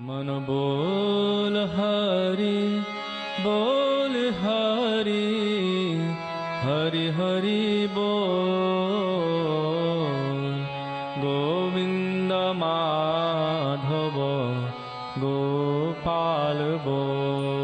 मन बोल हरि हरि हरि बोल। गोविंद माधव गोपाल बोल।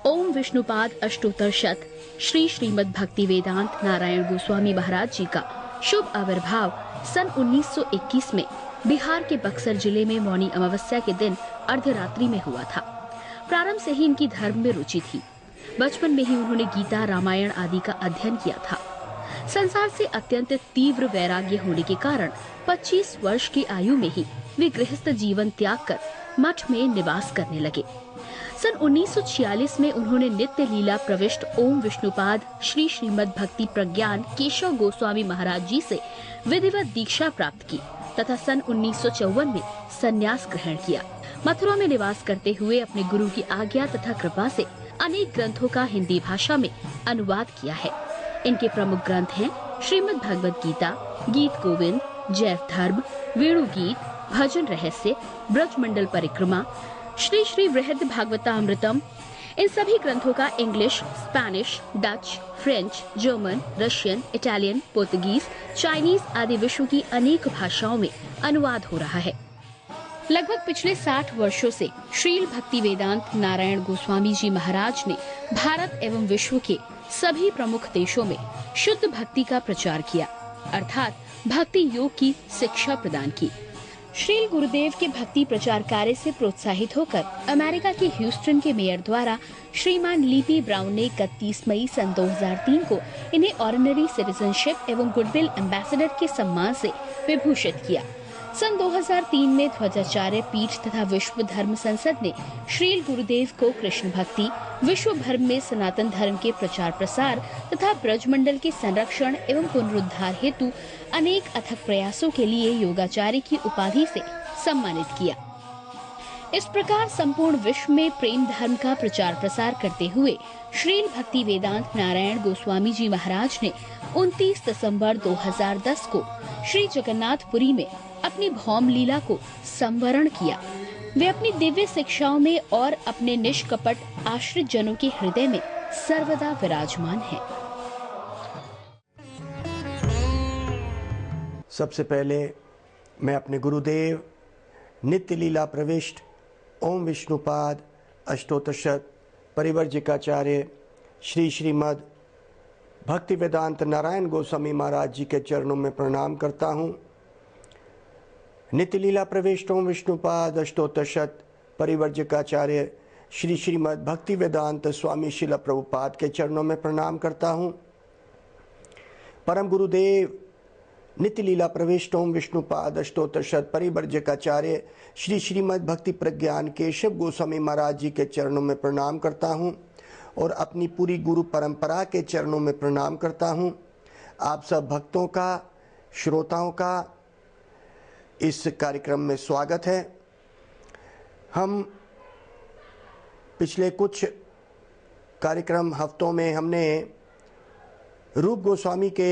ओम विष्णुपाद अष्टोत्तर श्री श्रीमद् भक्ति वेदांत नारायण गोस्वामी महाराज जी का शुभ आविर्भाव सन 1921 में बिहार के बक्सर जिले में मौनी अमावस्या के दिन अर्धरात्रि में हुआ था। प्रारंभ से ही इनकी धर्म में रुचि थी। बचपन में ही उन्होंने गीता रामायण आदि का अध्ययन किया था। संसार से अत्यंत तीव्र वैराग्य होने के कारण 25 वर्ष की आयु में ही वे गृहस्थ जीवन त्याग कर मठ में निवास करने लगे। सन 1946 में उन्होंने नित्य लीला प्रविष्ट ओम विष्णुपाद श्री श्रीमद् भक्ति प्रज्ञान केशव गोस्वामी महाराज जी से विधिवत दीक्षा प्राप्त की तथा सन 1954 में संन्यास ग्रहण किया। मथुरा में निवास करते हुए अपने गुरु की आज्ञा तथा कृपा से अनेक ग्रंथों का हिंदी भाषा में अनुवाद किया है। इनके प्रमुख ग्रंथ हैं श्रीमद् भगवद गीता, गीत गोविंद, जैव धर्म, वेणु गीत, भजन रहस्य, ब्रजमंडल परिक्रमा, श्री श्री वृहद भागवतामृतम। इन सभी ग्रंथों का English, Spanish, Dutch, French, German, Russian, Italian, Portuguese, Chinese आदि विश्व की अनेक भाषाओं में अनुवाद हो रहा है। लगभग पिछले 60 वर्षों से श्रील भक्ति वेदांत नारायण गोस्वामी जी महाराज ने भारत एवं विश्व के सभी प्रमुख देशों में शुद्ध भक्ति का प्रचार किया, अर्थात भक्ति योग की शिक्षा प्रदान की। श्रील गुरुदेव के भक्ति प्रचार कार्य से प्रोत्साहित होकर अमेरिका के ह्यूस्टन के मेयर द्वारा श्रीमान लीपी ब्राउन ने 31 मई सन 2003 को इन्हें ऑर्डिनरी सिटीजनशिप एवं गुडविल एम्बेसडर के सम्मान से विभूषित किया। सन 2003 में ध्वजाचार्य पीठ तथा विश्व धर्म संसद ने श्रील गुरुदेव को कृष्ण भक्ति, विश्व भर में सनातन धर्म के प्रचार प्रसार तथा ब्रजमंडल के संरक्षण एवं पुनरुद्धार हेतु अनेक अथक प्रयासों के लिए योगाचार्य की उपाधि से सम्मानित किया। इस प्रकार संपूर्ण विश्व में प्रेम धर्म का प्रचार प्रसार करते हुए श्रील भक्ति वेदांत नारायण गोस्वामी जी महाराज ने 29 दिसंबर 2010 को श्री जगन्नाथपुरी में अपनी भौम लीला को संवरण किया। वे अपनी दिव्य शिक्षाओं में और अपने निष्कपट आश्रित जनों के हृदय में सर्वदा विराजमान हैं। सबसे पहले मैं अपने गुरुदेव नित्य लीला प्रविष्ट ओम विष्णुपाद अष्टोत्तर परिवर्जिकाचार्य श्री श्रीमद् भक्ति वेदांत नारायण गोस्वामी महाराज जी के चरणों में प्रणाम करता हूँ। नित्य लीला प्रविष्ट ओम विष्णुपाद अष्टोत्तर परिवर्जिकाचार्य श्री श्रीमद् भक्ति वेदांत स्वामी शिला प्रभुपाद के चरणों में प्रणाम करता हूँ। परम गुरुदेव नित्य लीला प्रविष्ट ओम विष्णुपाद अष्टोत्तर परिवर्जिकाचार्य श्री श्रीमद् भक्ति प्रज्ञान केशव गोस्वामी महाराज जी के चरणों में प्रणाम करता हूँ और अपनी पूरी गुरु परंपरा के चरणों में प्रणाम करता हूँ। आप सब भक्तों का, श्रोताओं का इस कार्यक्रम में स्वागत है। हम पिछले कुछ कार्यक्रम हफ्तों में हमने रूप गोस्वामी के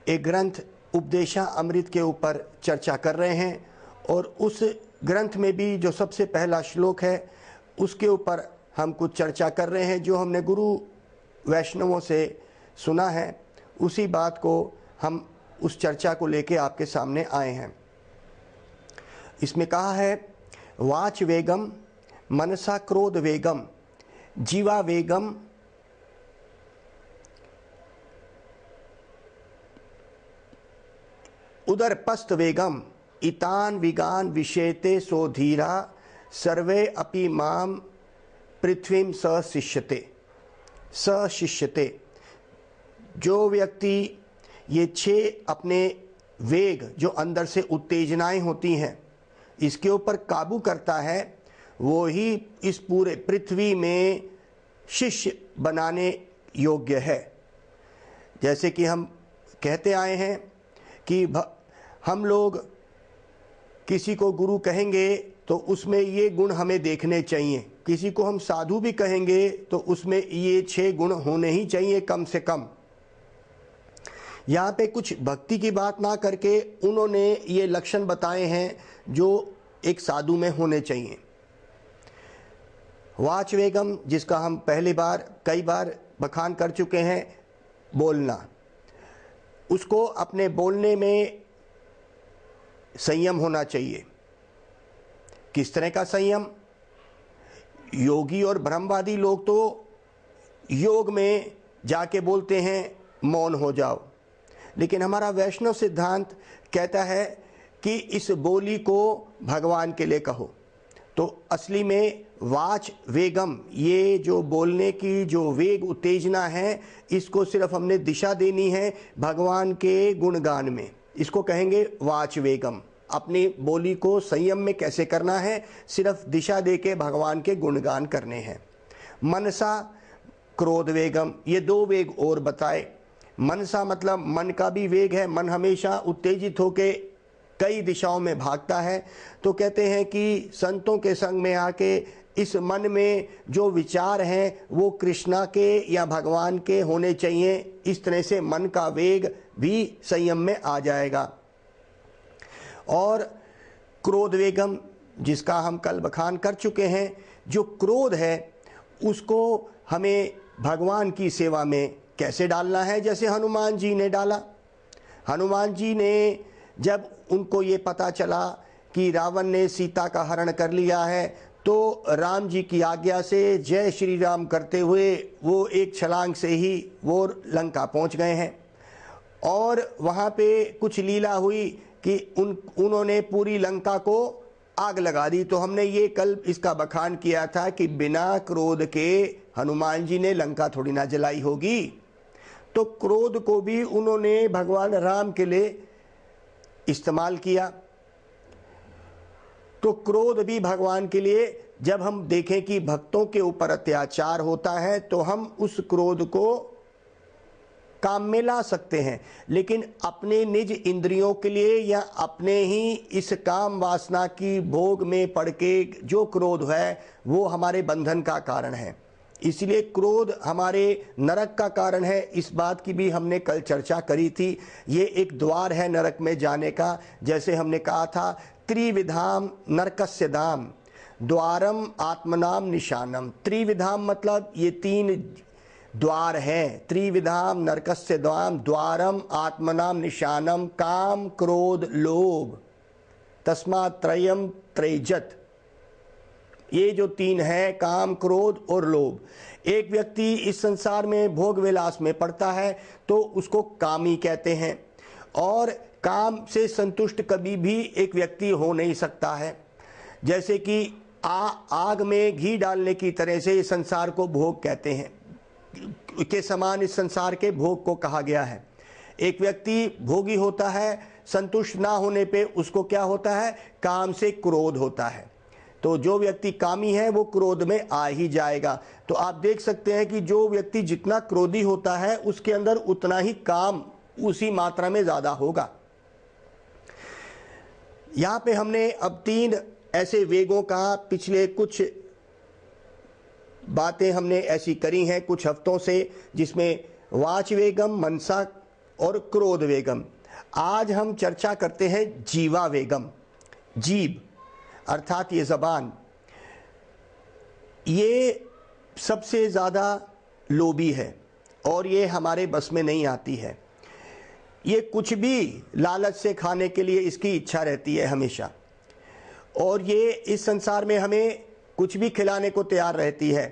एक ग्रंथ उपदेशा अमृत के ऊपर चर्चा कर रहे हैं और उस ग्रंथ में भी जो सबसे पहला श्लोक है उसके ऊपर हम कुछ चर्चा कर रहे हैं। जो हमने गुरु वैष्णवों से सुना है उसी बात को हम उस चर्चा को लेके आपके सामने आए हैं। इसमें कहा है वाच वेगम मनसा क्रोध वेगम जीवा वेगम उदर पस्त वेगम इतान विगान विषेते सो धीरा सर्वे अपि माम पृथ्वीम सशिष्यते। जो व्यक्ति ये 6 अपने वेग जो अंदर से उत्तेजनाएं होती हैं इसके ऊपर काबू करता है वो ही इस पूरे पृथ्वी में शिष्य बनाने योग्य है। जैसे कि हम कहते आए हैं कि हम लोग किसी को गुरु कहेंगे तो उसमें ये गुण हमें देखने चाहिए, किसी को हम साधु भी कहेंगे तो उसमें ये 6 गुण होने ही चाहिए कम से कम। यहाँ पे कुछ भक्ति की बात ना करके उन्होंने ये लक्षण बताए हैं जो एक साधु में होने चाहिए। वाच वेगम, जिसका हम कई बार बखान कर चुके हैं, बोलना, उसको अपने बोलने में संयम होना चाहिए। किस तरह का संयम? योगी और ब्रह्मवादी लोग तो योग में जाके बोलते हैं मौन हो जाओ, लेकिन हमारा वैष्णव सिद्धांत कहता है कि इस बोली को भगवान के लिए कहो। तो असली में वाच वेगम, ये जो बोलने की जो वेग उत्तेजना है, इसको सिर्फ हमने दिशा देनी है भगवान के गुणगान में। इसको कहेंगे वाच वेगम। अपनी बोली को संयम में कैसे करना है? सिर्फ दिशा दे के भगवान के गुणगान करने हैं। मनसा क्रोध वेगम, ये 2 वेग और बताए। मनसा मतलब मन का भी वेग है, मन हमेशा उत्तेजित होके कई दिशाओं में भागता है। तो कहते हैं कि संतों के संग में आके इस मन में जो विचार हैं वो कृष्णा के या भगवान के होने चाहिए। इस तरह से मन का वेग भी संयम में आ जाएगा। और क्रोध वेगम, जिसका हम कल बखान कर चुके हैं, जो क्रोध है उसको हमें भगवान की सेवा में कैसे डालना है, जैसे हनुमान जी ने डाला। हनुमान जी ने जब उनको ये पता चला कि रावण ने सीता का हरण कर लिया है, तो राम जी की आज्ञा से जय श्री राम करते हुए वो एक छलांग से ही वो लंका पहुंच गए हैं। और वहाँ पे कुछ लीला हुई कि उन्होंने पूरी लंका को आग लगा दी। तो हमने ये कल इसका बखान किया था कि बिना क्रोध के हनुमान जी ने लंका थोड़ी ना जलाई होगी। तो क्रोध को भी उन्होंने भगवान राम के लिए इस्तेमाल किया। तो क्रोध भी भगवान के लिए, जब हम देखें कि भक्तों के ऊपर अत्याचार होता है तो हम उस क्रोध को काम में ला सकते हैं, लेकिन अपने निज इंद्रियों के लिए या अपने ही इस काम वासना की भोग में पड़ के जो क्रोध है वो हमारे बंधन का कारण है। इसलिए क्रोध हमारे नरक का कारण है। इस बात की भी हमने कल चर्चा करी थी। ये एक द्वार है नरक में जाने का। जैसे हमने कहा था, त्रिविधाम नरकस्य धाम द्वारम आत्मनाम निशानम। त्रिविधाम मतलब ये 3 द्वार हैं। त्रिविधाम नरकस्य द्वाम द्वारम आत्मनाम निशानम काम क्रोध लोभ तस्मात् त्रयम त्रैजत। ये जो 3 है, काम क्रोध और लोभ। एक व्यक्ति इस संसार में भोग विलास में पड़ता है तो उसको कामी कहते हैं। और काम से संतुष्ट कभी भी एक व्यक्ति हो नहीं सकता है। जैसे कि आग में घी डालने की तरह से इस संसार को भोग कहते हैं के समान इस संसार के भोग को कहा गया है। एक व्यक्ति भोगी होता है, संतुष्ट ना होने पे उसको क्या होता है? काम से क्रोध होता है। तो जो व्यक्ति कामी है वो क्रोध में आ ही जाएगा। तो आप देख सकते हैं कि जो व्यक्ति जितना क्रोधी होता है उसके अंदर उतना ही काम उसी मात्रा में ज्यादा होगा। यहाँ पे हमने अब 3 ऐसे वेगों का पिछले कुछ बातें हमने ऐसी करी हैं कुछ हफ्तों से, जिसमें वाच वेगम, मनसा और क्रोध वेगम। आज हम चर्चा करते हैं जीवा वेगम। जीव अर्थात ये जबान, ये सबसे ज़्यादा लोभी है और ये हमारे बस में नहीं आती है। ये कुछ भी लालच से खाने के लिए इसकी इच्छा रहती है हमेशा, और ये इस संसार में हमें कुछ भी खिलाने को तैयार रहती है।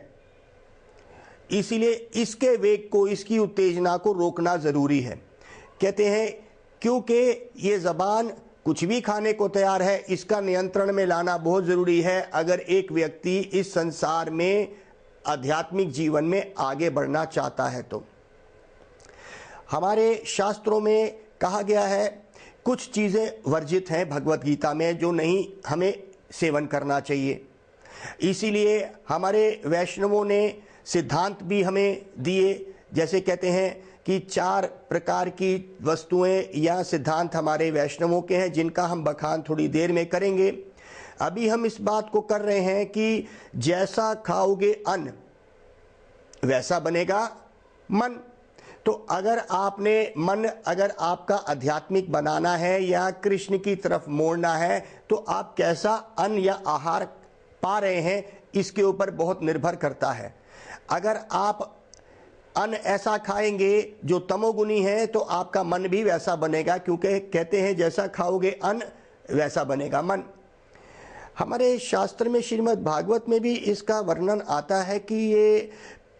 इसीलिए इसके वेग को, इसकी उत्तेजना को रोकना ज़रूरी है। कहते हैं क्योंकि ये ज़बान कुछ भी खाने को तैयार है, इसका नियंत्रण में लाना बहुत ज़रूरी है अगर एक व्यक्ति इस संसार में आध्यात्मिक जीवन में आगे बढ़ना चाहता है। तो हमारे शास्त्रों में कहा गया है कुछ चीज़ें वर्जित हैं भगवत गीता में, जो नहीं हमें सेवन करना चाहिए। इसीलिए हमारे वैष्णवों ने सिद्धांत भी हमें दिए, जैसे कहते हैं कि 4 प्रकार की वस्तुएं या सिद्धांत हमारे वैष्णवों के हैं, जिनका हम बखान थोड़ी देर में करेंगे। अभी हम इस बात को कर रहे हैं कि जैसा खाओगे अन्न वैसा बनेगा मन। तो अगर आपका आध्यात्मिक बनाना है या कृष्ण की तरफ मोड़ना है, तो आप कैसा अन्न या आहार पा रहे हैं इसके ऊपर बहुत निर्भर करता है। अगर आप अन्न ऐसा खाएंगे जो तमोगुनी है, तो आपका मन भी वैसा बनेगा, क्योंकि कहते हैं जैसा खाओगे अन्न वैसा बनेगा मन। हमारे शास्त्र में श्रीमद् भागवत में भी इसका वर्णन आता है कि ये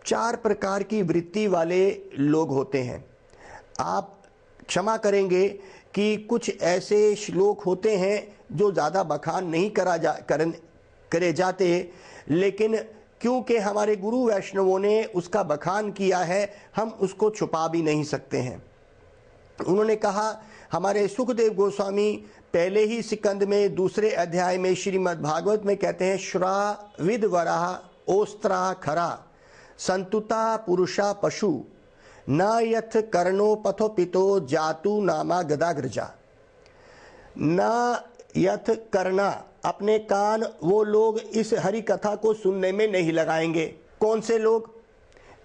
4 प्रकार की वृत्ति वाले लोग होते हैं। आप क्षमा करेंगे कि कुछ ऐसे श्लोक होते हैं जो ज़्यादा बखान नहीं करे जाते, लेकिन क्योंकि हमारे गुरु वैष्णवों ने उसका बखान किया है, हम उसको छुपा भी नहीं सकते हैं। उन्होंने कहा, हमारे सुखदेव गोस्वामी पहले ही सिकंद में 2 अध्याय में श्रीमद् भागवत में कहते हैं, श्रा विद वराह ओस्त्रा खरा संतुता पुरुषा पशु न यथ कर्णो पथो पितो जातु नामा गदाग्रजा। न यथ कर्णा, अपने कान वो लोग इस हरि कथा को सुनने में नहीं लगाएंगे। कौन से लोग,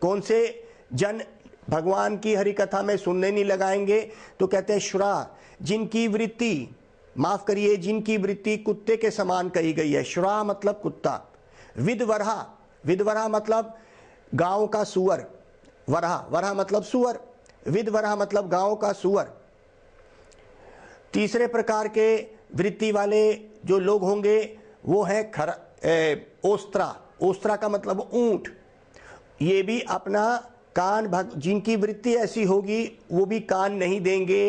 कौन से जन भगवान की हरि कथा में सुनने नहीं लगाएंगे? तो कहते हैं श्रा, जिनकी वृत्ति, माफ करिए, जिनकी वृत्ति कुत्ते के समान कही गई है। श्रा मतलब कुत्ता। विदवरहा, विदवरहा मतलब गांव का सुअर। वरहा मतलब सुअर। विदवरहा मतलब गांव का सुअर। तीसरे प्रकार के वृत्ति वाले जो लोग होंगे वो है ओस्त्रा। ओस्त्रा का मतलब ऊंट। ये भी अपना कान, जिनकी वृत्ति ऐसी होगी वो भी कान नहीं देंगे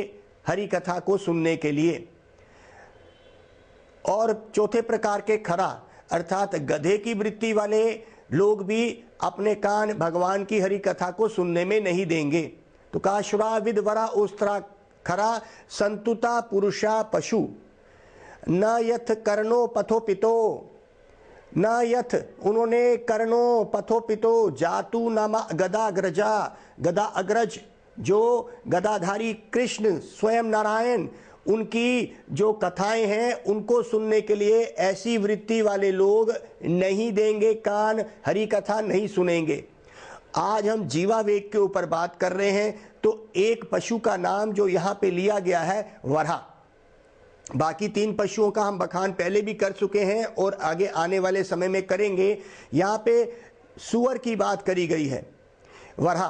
हरि कथा को सुनने के लिए। और चौथे प्रकार के खरा, अर्थात गधे की वृत्ति वाले लोग भी अपने कान भगवान की हरि कथा को सुनने में नहीं देंगे। तो कहा, श्रा विदवरा ओस्त्रा खरा संतुता पुरुषा पशु न यथ कर्णो पथो पितो। न यथ, उन्होंने कर्णो पथो पितो जातु नामा गदा अग्रजा। गदा अग्रज, जो गदाधारी कृष्ण स्वयं नारायण, उनकी जो कथाएं हैं उनको सुनने के लिए ऐसी वृत्ति वाले लोग नहीं देंगे कान, हरि कथा नहीं सुनेंगे। आज हम जीवावेग के ऊपर बात कर रहे हैं, तो एक पशु का नाम जो यहाँ पे लिया गया है वरहा। बाकी 3 पशुओं का हम बखान पहले भी कर चुके हैं और आगे आने वाले समय में करेंगे। यहाँ पे सुअर की बात करी गई है। वरहा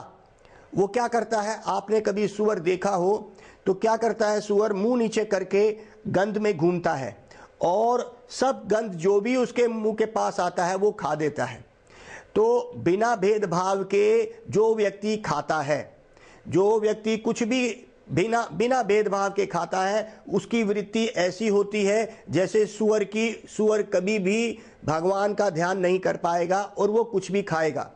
वो क्या करता है? आपने कभी सुअर देखा हो तो क्या करता है? सुअर मुंह नीचे करके गंध में घूमता है और सब गंध जो भी उसके मुंह के पास आता है वो खा देता है। तो बिना भेदभाव के जो व्यक्ति खाता है, जो व्यक्ति कुछ भी बिना भेदभाव के खाता है, उसकी वृत्ति ऐसी होती है जैसे सुअर कभी भी भगवान का ध्यान नहीं कर पाएगा और वो कुछ भी खाएगा।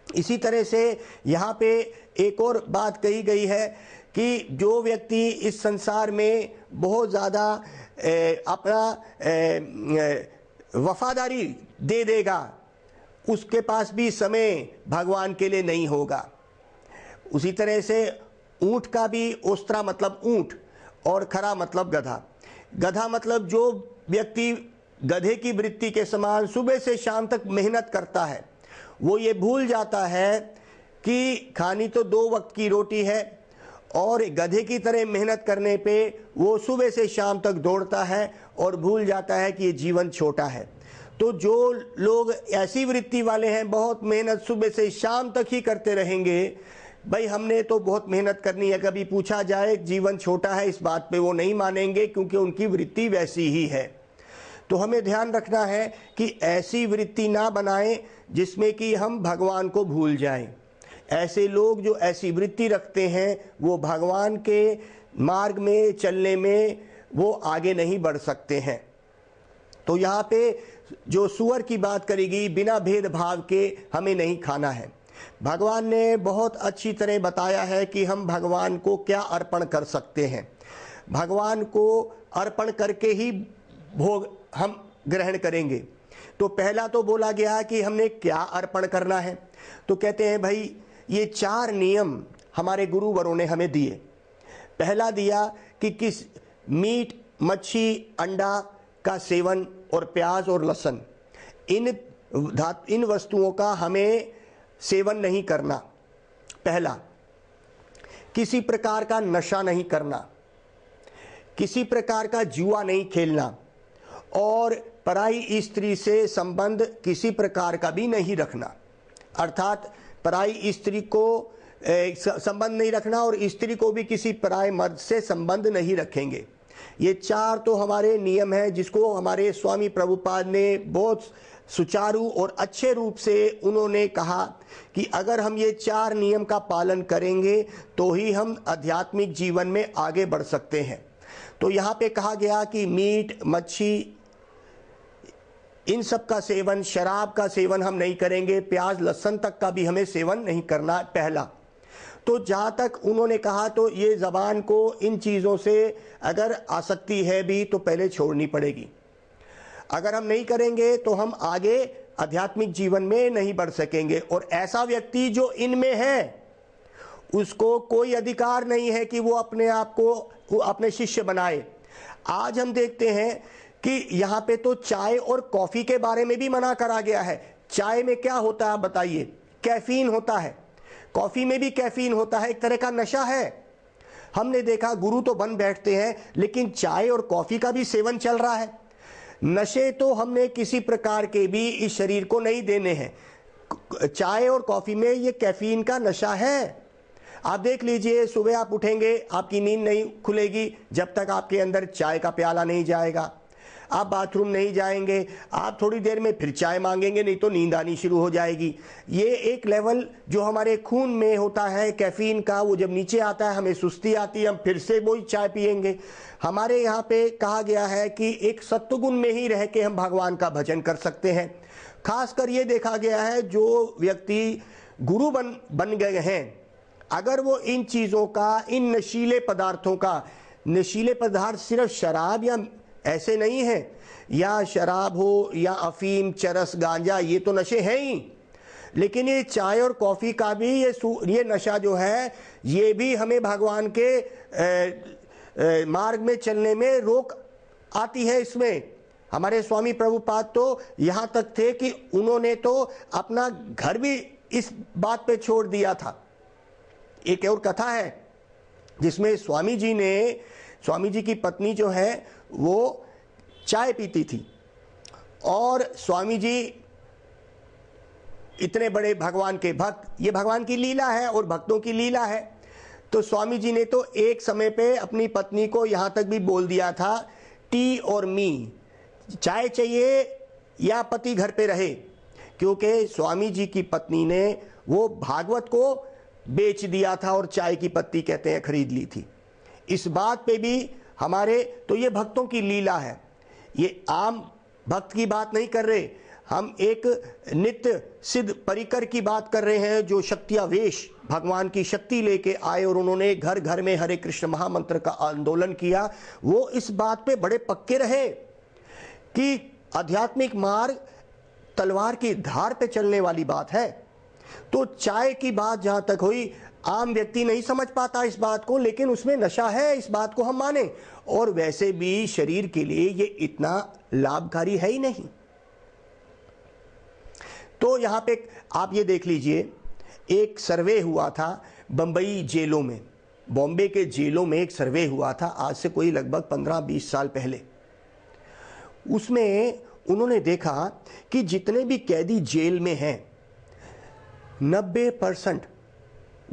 इसी तरह से यहाँ पे एक और बात कही गई है कि जो व्यक्ति इस संसार में बहुत ज़्यादा अपना वफादारी दे देगा, उसके पास भी समय भगवान के लिए नहीं होगा। उसी तरह से ऊंट का भी, ओस्त्रा मतलब ऊंट और खरा मतलब गधा। गधा मतलब जो व्यक्ति गधे की वृत्ति के समान सुबह से शाम तक मेहनत करता है, वो ये भूल जाता है कि खानी तो 2 वक्त की रोटी है, और गधे की तरह मेहनत करने पे वो सुबह से शाम तक दौड़ता है और भूल जाता है कि ये जीवन छोटा है। तो जो लोग ऐसी वृत्ति वाले हैं, बहुत मेहनत सुबह से शाम तक ही करते रहेंगे, भाई हमने तो बहुत मेहनत करनी है, कभी पूछा जाए जीवन छोटा है, इस बात पे वो नहीं मानेंगे, क्योंकि उनकी वृत्ति वैसी ही है। तो हमें ध्यान रखना है कि ऐसी वृत्ति ना बनाएं जिसमें कि हम भगवान को भूल जाएं। ऐसे लोग जो ऐसी वृत्ति रखते हैं वो भगवान के मार्ग में चलने में वो आगे नहीं बढ़ सकते हैं। तो यहाँ पे जो सुअर की बात करेगी, बिना भेदभाव के हमें नहीं खाना है। भगवान ने बहुत अच्छी तरह बताया है कि हम भगवान को क्या अर्पण कर सकते हैं। भगवान को अर्पण करके ही भोग हम ग्रहण करेंगे। तो पहला तो बोला गया कि हमने क्या अर्पण करना है। तो कहते हैं भाई ये 4 नियम हमारे गुरुवरों ने हमें दिए। पहला दिया कि किस मीट, मच्छी, अंडा का सेवन और प्याज और लहसुन, इन वस्तुओं का हमें सेवन नहीं करना। पहला, किसी प्रकार का नशा नहीं करना, किसी प्रकार का जुआ नहीं खेलना, और पराई स्त्री से संबंध किसी प्रकार का भी नहीं रखना। अर्थात पराई स्त्री को संबंध नहीं रखना और स्त्री को भी किसी पराये मर्द से संबंध नहीं रखेंगे। ये 4 तो हमारे नियम हैं जिसको हमारे स्वामी प्रभुपाद ने बहुत सुचारू और अच्छे रूप से उन्होंने कहा कि अगर हम ये 4 नियम का पालन करेंगे तो ही हम आध्यात्मिक जीवन में आगे बढ़ सकते हैं। तो यहाँ पे कहा गया कि मीट, मच्छी, इन सब का सेवन, शराब का सेवन हम नहीं करेंगे, प्याज लहसुन तक का भी हमें सेवन नहीं करना। पहला तो जहाँ तक उन्होंने कहा तो ये ज़बान को इन चीज़ों से अगर आसक्ति है भी तो पहले छोड़नी पड़ेगी। अगर हम नहीं करेंगे तो हम आगे आध्यात्मिक जीवन में नहीं बढ़ सकेंगे। और ऐसा व्यक्ति जो इनमें है उसको कोई अधिकार नहीं है कि वो अपने आप को अपने शिष्य बनाए। आज हम देखते हैं कि यहाँ पे तो चाय और कॉफ़ी के बारे में भी मना करा गया है। चाय में क्या होता है बताइए? कैफीन होता है। कॉफ़ी में भी कैफीन होता है, एक तरह का नशा है। हमने देखा गुरु तो बन बैठते हैं लेकिन चाय और कॉफ़ी का भी सेवन चल रहा है। नशे तो हमने किसी प्रकार के भी इस शरीर को नहीं देने हैं। चाय और कॉफ़ी में ये कैफीन का नशा है। आप देख लीजिए, सुबह आप उठेंगे, आपकी नींद नहीं खुलेगी जब तक आपके अंदर चाय का प्याला नहीं जाएगा। आप बाथरूम नहीं जाएंगे, आप थोड़ी देर में फिर चाय मांगेंगे, नहीं तो नींद आनी शुरू हो जाएगी। ये एक लेवल जो हमारे खून में होता है कैफीन का, वो जब नीचे आता है हमें सुस्ती आती है, हम फिर से वही चाय पिएंगे। हमारे यहाँ पे कहा गया है कि एक सत्वगुण में ही रह के हम भगवान का भजन कर सकते हैं। खासकर ये देखा गया है जो व्यक्ति गुरु बन गए हैं, अगर वो इन चीज़ों का, इन नशीले पदार्थों का, नशीले पदार्थ सिर्फ शराब या ऐसे नहीं है, या शराब हो या अफीम, चरस, गांजा, ये तो नशे हैं ही, लेकिन ये चाय और कॉफ़ी का भी ये नशा जो है ये भी हमें भगवान के मार्ग में चलने में रोक आती है। इसमें हमारे स्वामी प्रभुपाद तो यहाँ तक थे कि उन्होंने तो अपना घर भी इस बात पे छोड़ दिया था। एक और कथा है जिसमें स्वामी जी की पत्नी जो है वो चाय पीती थी और स्वामी जी इतने बड़े भगवान के भक्त, ये भगवान की लीला है और भक्तों की लीला है। तो स्वामी जी ने तो एक समय पे अपनी पत्नी को यहाँ तक भी बोल दिया था, टी और मी, चाय चाहिए या पति घर पे रहे, क्योंकि स्वामी जी की पत्नी ने वो भागवत को बेच दिया था और चाय की पत्ती कहते हैं खरीद ली थी। इस बात पे भी हमारे, तो ये भक्तों की लीला है, ये आम भक्त की बात नहीं कर रहे हम, एक नित्य सिद्ध परिकर की बात कर रहे हैं जो शक्तियावेश भगवान की शक्ति लेके आए और उन्होंने घर घर में हरे कृष्ण महामंत्र का आंदोलन किया। वो इस बात पे बड़े पक्के रहे कि आध्यात्मिक मार्ग तलवार की धार पे चलने वाली बात है। तो चाय की बात जहां तक हुई, आम व्यक्ति नहीं समझ पाता इस बात को, लेकिन उसमें नशा है, इस बात को हम माने, और वैसे भी शरीर के लिए ये इतना लाभकारी है ही नहीं। तो यहां पे आप ये देख लीजिए, एक सर्वे हुआ था बंबई जेलों में, बॉम्बे के जेलों में एक सर्वे हुआ था आज से कोई लगभग 15-20 साल पहले। उसमें उन्होंने देखा कि जितने भी कैदी जेल में हैं 90%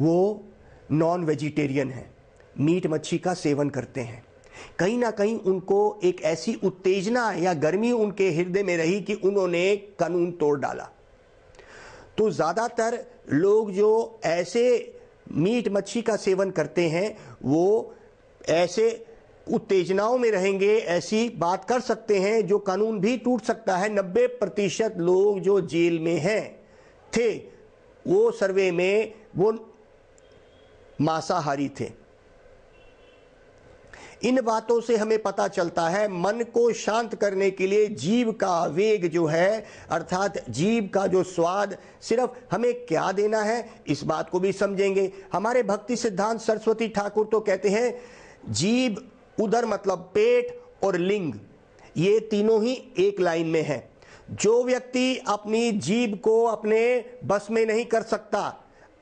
वो नॉन वेजिटेरियन हैं, मीट मच्छी का सेवन करते हैं। कहीं ना कहीं उनको एक ऐसी उत्तेजना या गर्मी उनके हृदय में रही कि उन्होंने कानून तोड़ डाला। तो ज़्यादातर लोग जो ऐसे मीट मच्छी का सेवन करते हैं वो ऐसे उत्तेजनाओं में रहेंगे, ऐसी बात कर सकते हैं जो कानून भी टूट सकता है। 90% लोग जो जेल में हैं थे वो सर्वे में वो मांसाहारी थे। इन बातों से हमें पता चलता है मन को शांत करने के लिए जीव का वेग जो है, अर्थात जीव का जो स्वाद, सिर्फ हमें क्या देना है इस बात को भी समझेंगे। हमारे भक्ति सिद्धांत सरस्वती ठाकुर तो कहते हैं जीव, उदर मतलब पेट, और लिंग, ये तीनों ही एक लाइन में है। जो व्यक्ति अपनी जीभ को अपने बस में नहीं कर सकता,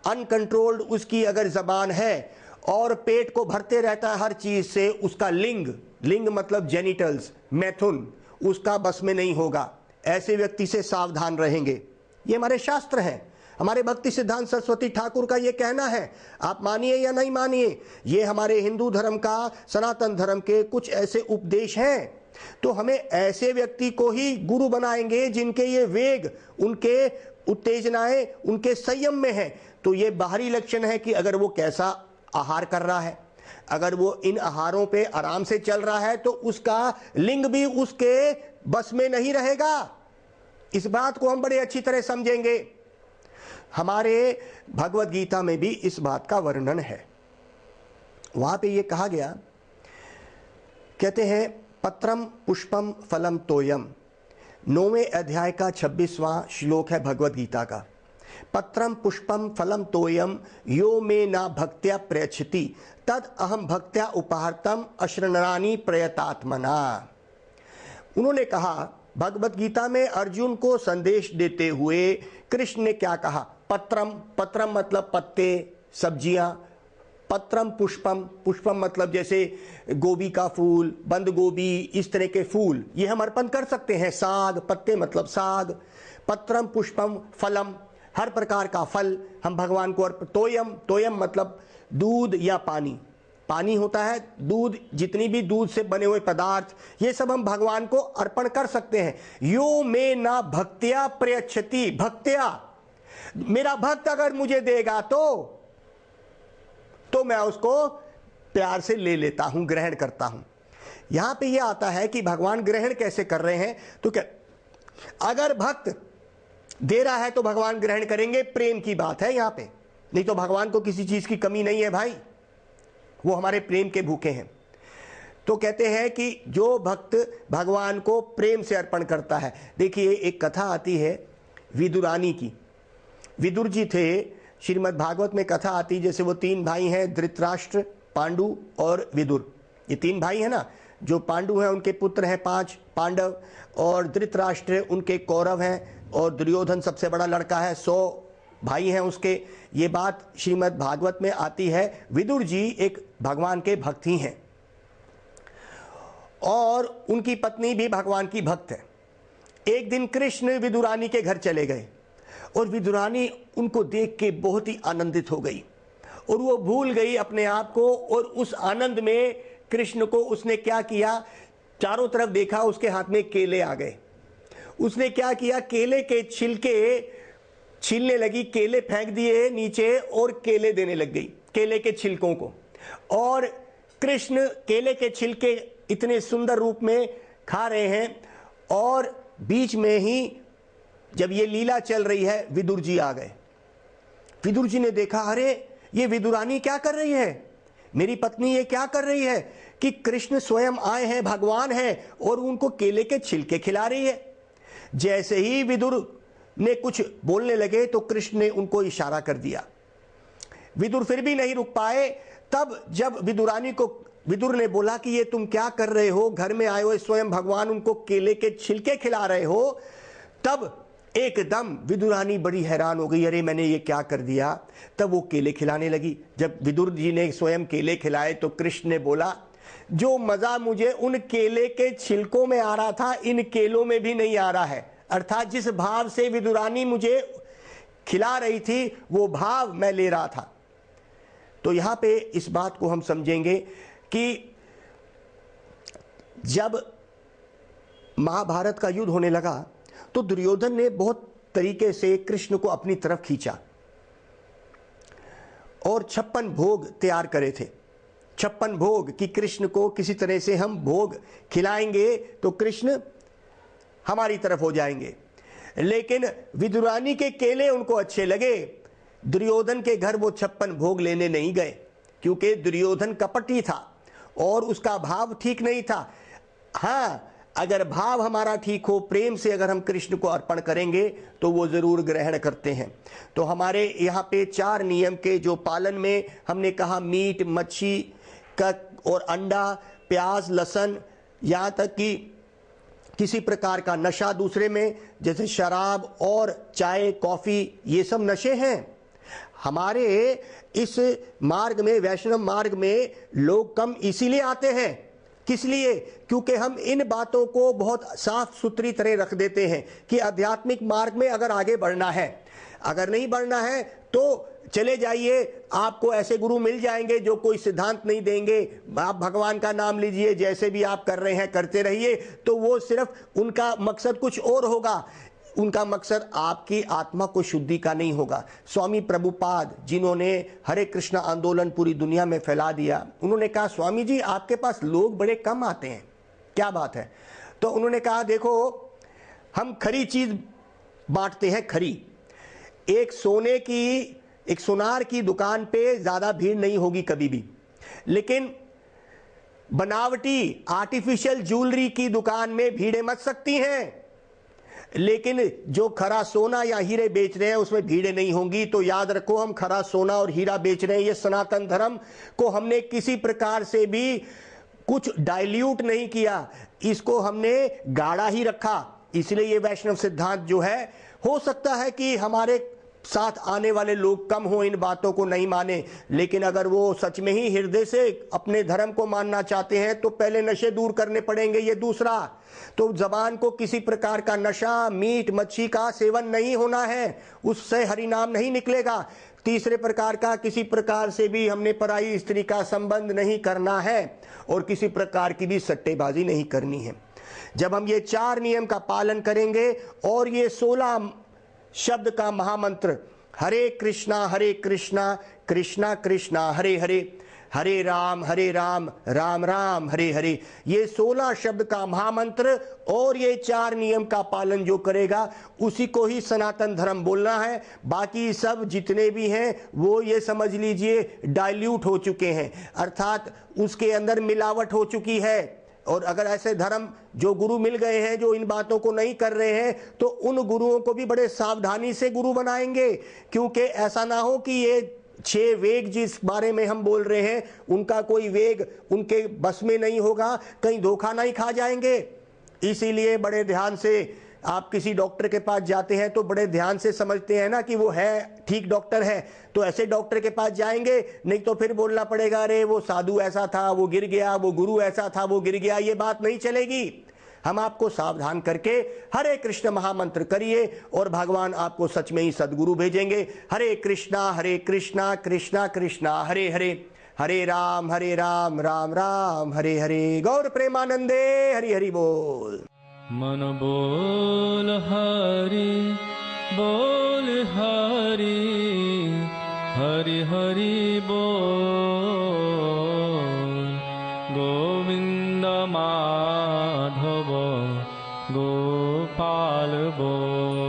अनकंट्रोल्ड उसकी अगर जबान है और पेट को भरते रहता है हर चीज से, उसका लिंग, लिंग मतलब जेनिटल्स, मैथुन, उसका बस में नहीं होगा। ऐसे व्यक्ति से सावधान रहेंगे। ये हमारे शास्त्र हैं, हमारे भक्ति सिद्धांत सरस्वती ठाकुर का ये कहना है। आप मानिए या नहीं मानिए, ये हमारे हिंदू धर्म का, सनातन धर्म के कुछ ऐसे उपदेश हैं। तो हमें ऐसे व्यक्ति को ही गुरु बनाएंगे जिनके ये वेग, उनके उत्तेजनाएं, उनके संयम में है। तो ये बाहरी लक्षण है कि अगर वो कैसा आहार कर रहा है, अगर वो इन आहारों पे आराम से चल रहा है तो उसका लिंग भी उसके बस में नहीं रहेगा। इस बात को हम बड़े अच्छी तरह समझेंगे। हमारे भगवत गीता में भी इस बात का वर्णन है। वहां पे ये कहा गया, कहते हैं पत्रम पुष्पम फलम तोयम, 9वें अध्याय का 26वां श्लोक है भगवत गीता का। पत्रम पुष्पम फलम तोयम यो मे ना भक्त्या प्रयच्छति तद अहम भक्त्या उपाहर्तम अश्रणानि प्रयतात्मना। उन्होंने कहा, भगवत गीता में अर्जुन को संदेश देते हुए कृष्ण ने क्या कहा? पत्रम, पत्रम मतलब पत्ते, सब्जियां, पत्रम पुष्पम, पुष्पम मतलब जैसे गोभी का फूल, बंद गोभी, इस तरह के फूल, ये हम अर्पण कर सकते हैं। साग, पत्ते मतलब साग। पत्रम पुष्पम फलम, हर प्रकार का फल हम भगवान को अर्पण। तोयम, तोयम मतलब दूध या पानी, पानी होता है, दूध, जितनी भी दूध से बने हुए पदार्थ, ये सब हम भगवान को अर्पण कर सकते हैं। यो मे ना भक्त्या प्रयच्छति, भक्त्या, मेरा भक्त अगर मुझे देगा तो मैं उसको प्यार से ले लेता हूं, ग्रहण करता हूं। यहां पे ये आता है कि भगवान ग्रहण कैसे कर रहे हैं, तो क्या अगर भक्त दे रहा है तो भगवान ग्रहण करेंगे, प्रेम की बात है यहां पे। नहीं तो भगवान को किसी चीज की कमी नहीं है भाई, वो हमारे प्रेम के भूखे हैं। तो कहते हैं कि जो भक्त भगवान को प्रेम से अर्पण करता है। देखिए एक कथा आती है विदुरानी की। विदुर जी थे, श्रीमद् भागवत में कथा आती, जैसे वो 3 भाई हैं, धृतराष्ट्र, पांडु और विदुर। ये 3 भाई हैं ना, जो पांडु हैं उनके पुत्र हैं 5 पांडव, और धृतराष्ट्र उनके कौरव हैं, और दुर्योधन सबसे बड़ा लड़का है, 100 भाई हैं उसके। ये बात श्रीमद् भागवत में आती है। विदुर जी एक भगवान के भक्त ही हैं और उनकी पत्नी भी भगवान की भक्त है। एक दिन कृष्ण विदुरानी के घर चले गए और विदुरानी उनको देख के बहुत ही आनंदित हो गई और वो भूल गई अपने आप को, और उस आनंद में कृष्ण को उसने क्या किया, चारों तरफ देखा, उसके हाथ में केले आ गए। उसने क्या किया, केले के छिलके छीलने लगी, केले फेंक दिए नीचे और केले देने लग गई, केले के छिलकों को। और कृष्ण केले के छिलके इतने सुंदर रूप में खा रहे हैं, और बीच में ही जब ये लीला चल रही है विदुर जी आ गए। विदुर जी ने देखा, अरे ये विदुरानी क्या कर रही है, मेरी पत्नी ये क्या कर रही है कि कृष्ण स्वयं आए हैं, भगवान हैं, और उनको केले के छिलके खिला रही है। जैसे ही विदुर ने कुछ बोलने लगे तो कृष्ण ने उनको इशारा कर दिया। विदुर फिर भी नहीं रुक पाए। तब जब विदुरानी को विदुर ने बोला कि ये तुम क्या कर रहे हो, घर में आए हो स्वयं भगवान, उनको केले के छिलके खिला रहे हो, तब एकदम विदुरानी बड़ी हैरान हो गई, अरे मैंने ये क्या कर दिया। तब वो केले खिलाने लगी। जब विदुर जी ने स्वयं केले खिलाए तो कृष्ण ने बोला, जो मजा मुझे उन केले के छिलकों में आ रहा था, इन केलों में भी नहीं आ रहा है। अर्थात जिस भाव से विदुरानी मुझे खिला रही थी वो भाव मैं ले रहा था। तो यहां पे इस बात को हम समझेंगे कि जब महाभारत का युद्ध होने लगा तो दुर्योधन ने बहुत तरीके से कृष्ण को अपनी तरफ खींचा और 56 भोग तैयार करे थे। 56 भोग कि कृष्ण को किसी तरह से हम भोग खिलाएंगे तो कृष्ण हमारी तरफ हो जाएंगे। लेकिन विदुरानी के केले उनको अच्छे लगे। दुर्योधन के घर वो 56 भोग लेने नहीं गए, क्योंकि दुर्योधन कपटी था और उसका भाव ठीक नहीं था। हाँ, अगर भाव हमारा ठीक हो, प्रेम से अगर हम कृष्ण को अर्पण करेंगे तो वो जरूर ग्रहण करते हैं। तो हमारे यहाँ पे 4 नियम के जो पालन में हमने कहा, मीट मच्छी का और अंडा, प्याज, लहसुन, यहाँ तक कि किसी प्रकार का नशा दूसरे में, जैसे शराब और चाय कॉफी, ये सब नशे हैं। हमारे इस मार्ग में, वैष्णव मार्ग में लोग कम इसीलिए आते हैं। किस लिए? क्योंकि हम इन बातों को बहुत साफ सुथरी तरह रख देते हैं कि आध्यात्मिक मार्ग में अगर आगे बढ़ना है, अगर नहीं बढ़ना है तो चले जाइए, आपको ऐसे गुरु मिल जाएंगे जो कोई सिद्धांत नहीं देंगे, आप भगवान का नाम लीजिए, जैसे भी आप कर रहे हैं करते रहिए। तो वो सिर्फ उनका मकसद कुछ और होगा, उनका मकसद आपकी आत्मा को शुद्धि का नहीं होगा। स्वामी प्रभुपाद, जिन्होंने हरे कृष्णा आंदोलन पूरी दुनिया में फैला दिया, उन्होंने कहा, स्वामी जी आपके पास लोग बड़े कम आते हैं, क्या बात है? तो उन्होंने कहा, देखो हम खरी चीज बांटते हैं, खरी। एक सोनार की दुकान पे ज्यादा भीड़ नहीं होगी कभी भी, लेकिन बनावटी आर्टिफिशियल ज्वेलरी की दुकान में भीड़ें मच सकती हैं, लेकिन जो खरा सोना या हीरे बेच रहे हैं उसमें भीड़ें नहीं होंगी। तो याद रखो, हम खरा सोना और हीरा बेच रहे हैं, ये सनातन धर्म को हमने किसी प्रकार से भी कुछ डाइल्यूट नहीं किया, इसको हमने गाढ़ा ही रखा। इसलिए ये वैष्णव सिद्धांत जो है, हो सकता है कि हमारे साथ आने वाले लोग कम हो, इन बातों को नहीं माने, लेकिन अगर वो सच में ही हृदय से अपने धर्म को मानना चाहते हैं तो पहले नशे दूर करने पड़ेंगे। ये दूसरा, तो जबान को किसी प्रकार का नशा, मीट मच्छी का सेवन नहीं होना है, उससे हरि नाम नहीं निकलेगा। तीसरे प्रकार का, किसी प्रकार से भी हमने पराई स्त्री का संबंध नहीं करना है और किसी प्रकार की भी सट्टेबाजी नहीं करनी है। जब हम ये 4 नियम का पालन करेंगे और ये 16 शब्द का महामंत्र, हरे कृष्णा कृष्णा कृष्णा हरे हरे, हरे राम राम राम हरे हरे, ये 16 शब्द का महामंत्र और ये 4 नियम का पालन जो करेगा उसी को ही सनातन धर्म बोलना है। बाकी सब जितने भी हैं वो ये समझ लीजिए डाइल्यूट हो चुके हैं, अर्थात उसके अंदर मिलावट हो चुकी है। और अगर ऐसे धर्म जो गुरु मिल गए हैं जो इन बातों को नहीं कर रहे हैं, तो उन गुरुओं को भी बड़े सावधानी से गुरु बनाएंगे, क्योंकि ऐसा ना हो कि ये 6 वेग जिस बारे में हम बोल रहे हैं उनका कोई वेग उनके बस में नहीं होगा, कहीं धोखा नहीं खा जाएंगे। इसीलिए बड़े ध्यान से आप किसी डॉक्टर के पास जाते हैं तो बड़े ध्यान से समझते हैं ना कि वो है ठीक डॉक्टर है, तो ऐसे डॉक्टर के पास जाएंगे, नहीं तो फिर बोलना पड़ेगा, अरे वो साधु ऐसा था वो गिर गया, वो गुरु ऐसा था वो गिर गया। ये बात नहीं चलेगी। हम आपको सावधान करके हरे कृष्ण महामंत्र करिए और भगवान आपको सच में ही सदगुरु भेजेंगे। हरे कृष्णा कृष्णा कृष्णा हरे हरे, हरे राम राम राम हरे हरे। गौर प्रेमानंदे हरि हरि बोल। मन बोल हरि बोल हरि, हरि हरि बोल, गोविंद माधव गोपाल बोल।